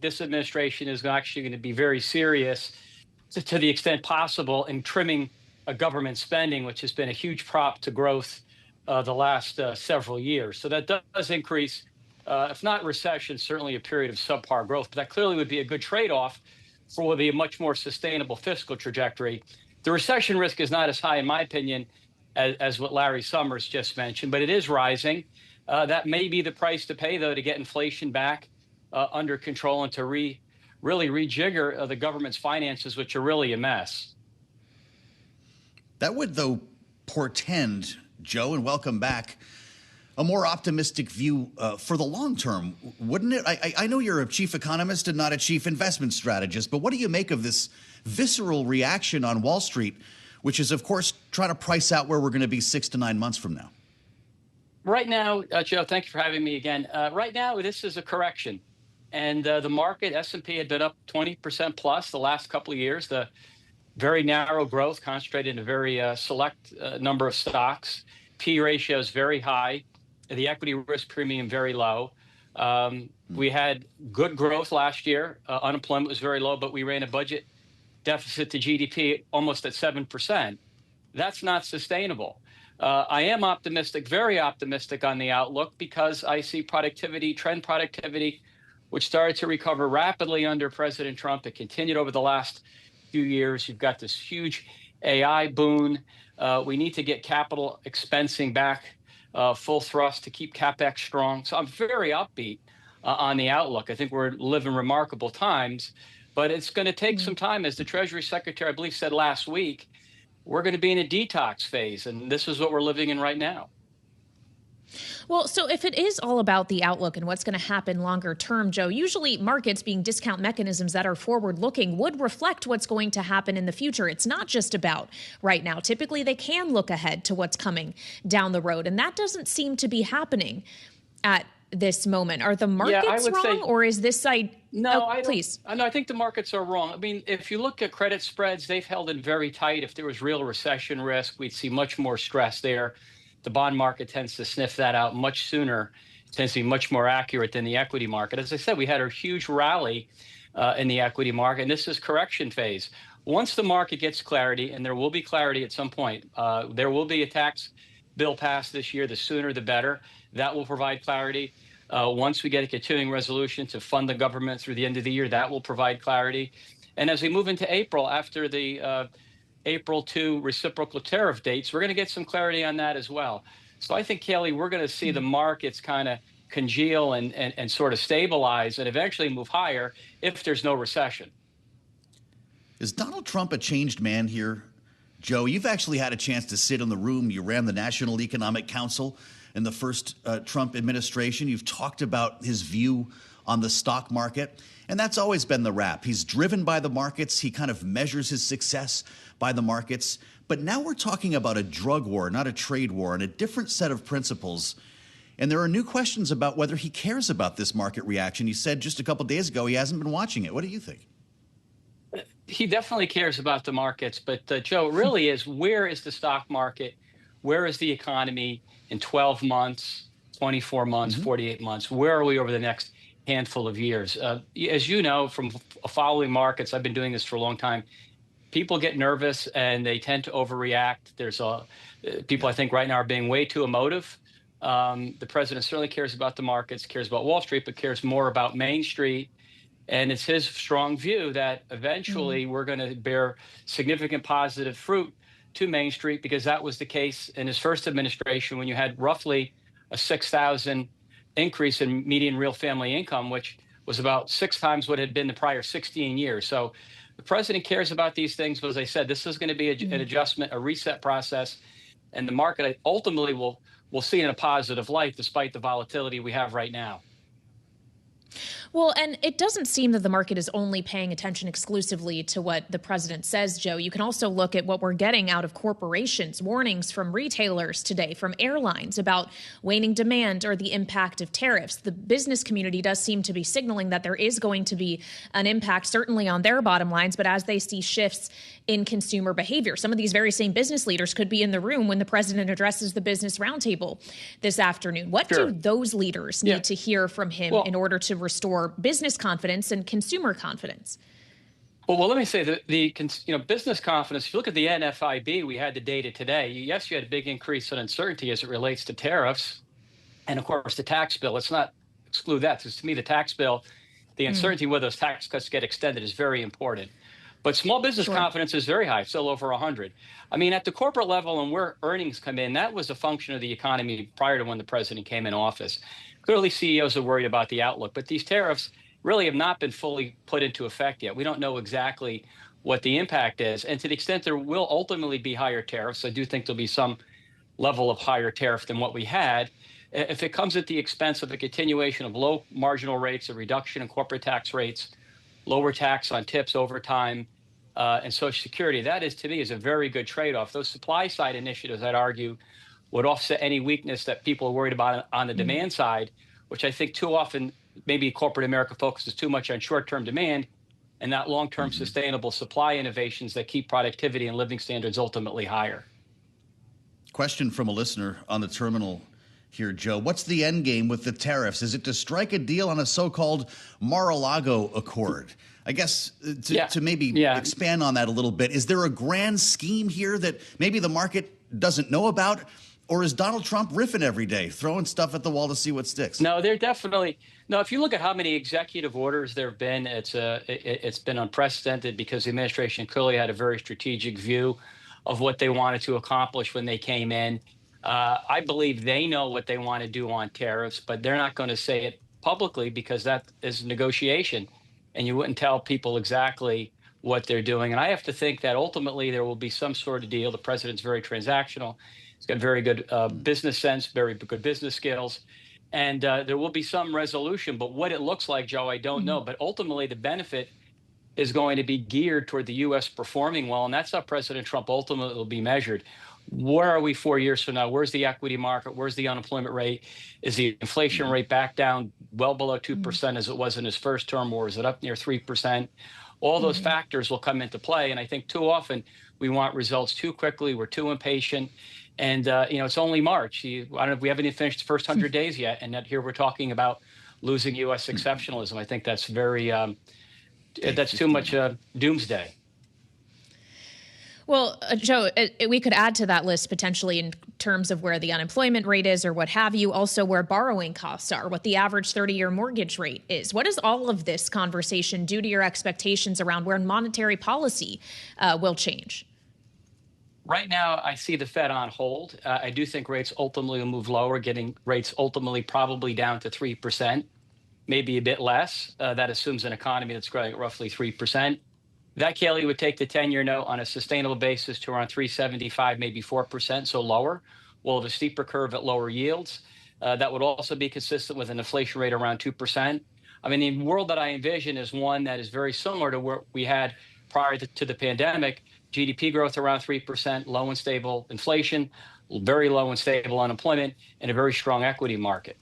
this administration is actually going to be very serious to the extent possible in trimming government spending, which has been a huge prop to growth the last several years. So that does increase, if not recession, certainly a period of subpar growth. But that clearly would be a good trade-off for what would be a much more sustainable fiscal trajectory. The recession risk is not as high, in my opinion, as what Larry Summers just mentioned, but it is rising. That may be the price to pay, though, to get inflation back under control and to really rejigger the government's finances, which are really a mess. That would, though, portend, Joe, and welcome back, a more optimistic view for the long term, wouldn't it? I know you're a chief economist and not a chief investment strategist, but what do you make of this visceral reaction on Wall Street, which is, of course, trying to price out where we're going to be 6 to 9 months from now? Right now, Joe, thank you for having me again. Right now, this is a correction. And the market, S&P, had been up 20% plus the last couple of years. The very narrow growth concentrated in a very select number of stocks. P ratio is very high. The equity risk premium very low. We had good growth last year. Unemployment was very low, but we ran a budget deficit to GDP almost at 7%. That's not sustainable. I am optimistic, very optimistic on the outlook because I see trend productivity, which started to recover rapidly under President Trump. It continued over the last few years. You've got this huge AI boon. We need to get capital expensing back full thrust to keep CapEx strong. So I'm very upbeat on the outlook. I think we're living remarkable times, but it's going to take some time. As the Treasury Secretary, I believe, said last week, we're going to be in a detox phase, and this is what we're living in right now. Well, so if it is all about the outlook and what's going to happen longer term, Joe, usually markets, being discount mechanisms that are forward looking, would reflect what's going to happen in the future. It's not just about right now. Typically, they can look ahead to what's coming down the road, and that doesn't seem to be happening at this moment. Are the markets wrong, or is this side? No, please. No, I think the markets are wrong. I mean, if you look at credit spreads, they've held in very tight. If there was real recession risk, we'd see much more stress there. The bond market tends to sniff that out much sooner. It tends to be much more accurate than the equity market. As I said, we had a huge rally in the equity market, and this is correction phase. Once the market gets clarity, and there will be clarity at some point, there will be a tax bill passed this year. The sooner, the better. That will provide clarity. Once we get a continuing resolution to fund the government through the end of the year, that will provide clarity. And as we move into April, after the April 2 reciprocal tariff dates, we're going to get some clarity on that as well. So I think, Kelly, we're going to see the markets kind of congeal and sort of stabilize and eventually move higher if there's no recession. Is Donald Trump a changed man here? Joe, you've actually had a chance to sit in the room. You ran the National Economic Council in the first Trump administration. You've talked about his view on the stock market, and that's always been the rap. He's driven by the markets. He kind of measures his success by the markets. But now we're talking about a drug war, not a trade war, and a different set of principles. And there are new questions about whether he cares about this market reaction. He said just a couple of days ago he hasn't been watching it. What do you think? He definitely cares about the markets. But, Joe, it really is, where is the stock market? Where is the economy in 12 months, 24 months, 48 months? Where are we over the next handful of years? As you know, from following markets, I've been doing this for a long time, people get nervous and they tend to overreact. There's people, I think, right now are being way too emotive. The president certainly cares about the markets, cares about Wall Street, but cares more about Main Street. And it's his strong view that eventually we're going to bear significant positive fruit to Main Street, because that was the case in his first administration when you had roughly a 6,000 increase in median real family income, which was about 6 times what had been the prior 16 years. So the president cares about these things. But as I said, this is going to be an adjustment, a reset process, and the market ultimately will see in a positive light despite the volatility we have right now. Well, and it doesn't seem that the market is only paying attention exclusively to what the president says, Joe. You can also look at what we're getting out of corporations, warnings from retailers today, from airlines about waning demand or the impact of tariffs. The business community does seem to be signaling that there is going to be an impact, certainly on their bottom lines, but as they see shifts in consumer behavior. Some of these very same business leaders could be in the room when the president addresses the business roundtable this afternoon. What do those leaders need to hear from him in order to restore for business confidence and consumer confidence? Well, let me say that the business confidence. If you look at the NFIB, we had the data today. Yes, you had a big increase in uncertainty as it relates to tariffs, and of course the tax bill. Let's not exclude that, because to me the tax bill, the uncertainty whether those tax cuts get extended is very important. But small business confidence is very high, still over 100. I mean, at the corporate level and where earnings come in, that was a function of the economy prior to when the president came in office. Clearly, CEOs are worried about the outlook, but these tariffs really have not been fully put into effect yet. We don't know exactly what the impact is. And to the extent there will ultimately be higher tariffs, I do think there'll be some level of higher tariff than what we had. If it comes at the expense of a continuation of low marginal rates, a reduction in corporate tax rates, lower tax on tips, overtime, and Social Security, that is, to me, is a very good trade-off. Those supply side initiatives, I'd argue, would offset any weakness that people are worried about on the demand side, which I think too often maybe corporate America focuses too much on short-term demand and not long-term sustainable supply innovations that keep productivity and living standards ultimately higher. Question from a listener on the terminal here, Joe. What's the end game with the tariffs? Is it to strike a deal on a so-called Mar-a-Lago Accord? I guess to maybe expand on that a little bit, is there a grand scheme here that maybe the market doesn't know about? Or is Donald Trump riffing every day, throwing stuff at the wall to see what sticks? No, they're definitely no. If you look at how many executive orders there have been, it's been unprecedented because the administration clearly had a very strategic view of what they wanted to accomplish when they came in. I believe they know what they want to do on tariffs, but they're not going to say it publicly because that is negotiation, and you wouldn't tell people exactly what they're doing. And I have to think that ultimately there will be some sort of deal. The president's very transactional. He's got very good business sense, very good business skills, and there will be some resolution. But what it looks like, Joe, I don't know. But ultimately, the benefit is going to be geared toward the U.S. performing well, and that's how President Trump ultimately will be measured. Where are we 4 years from now? Where's the equity market? Where's the unemployment rate? Is the inflation rate back down well below 2% as it was in his first term, or is it up near 3%? All those factors will come into play, and I think too often we want results too quickly. We're too impatient. And, it's only March. I don't know if we haven't even finished the first 100 days yet. And that here we're talking about losing U.S. exceptionalism. I think that's that's too much doomsday. Well, Joe, we could add to that list potentially in terms of where the unemployment rate is or what have you, also where borrowing costs are, what the average 30-year mortgage rate is. What does all of this conversation do to your expectations around where monetary policy will change? Right now, I see the Fed on hold. I do think rates ultimately will move lower, getting rates ultimately probably down to 3%, maybe a bit less. That assumes an economy that's growing at roughly 3%. That, Kelly, would take the 10-year note on a sustainable basis to around 3.75, maybe 4%, so lower. We'll have a steeper curve at lower yields. That would also be consistent with an inflation rate around 2%. I mean, the world that I envision is one that is very similar to what we had prior to the pandemic. GDP growth around 3%, low and stable inflation, very low and stable unemployment, and a very strong equity market.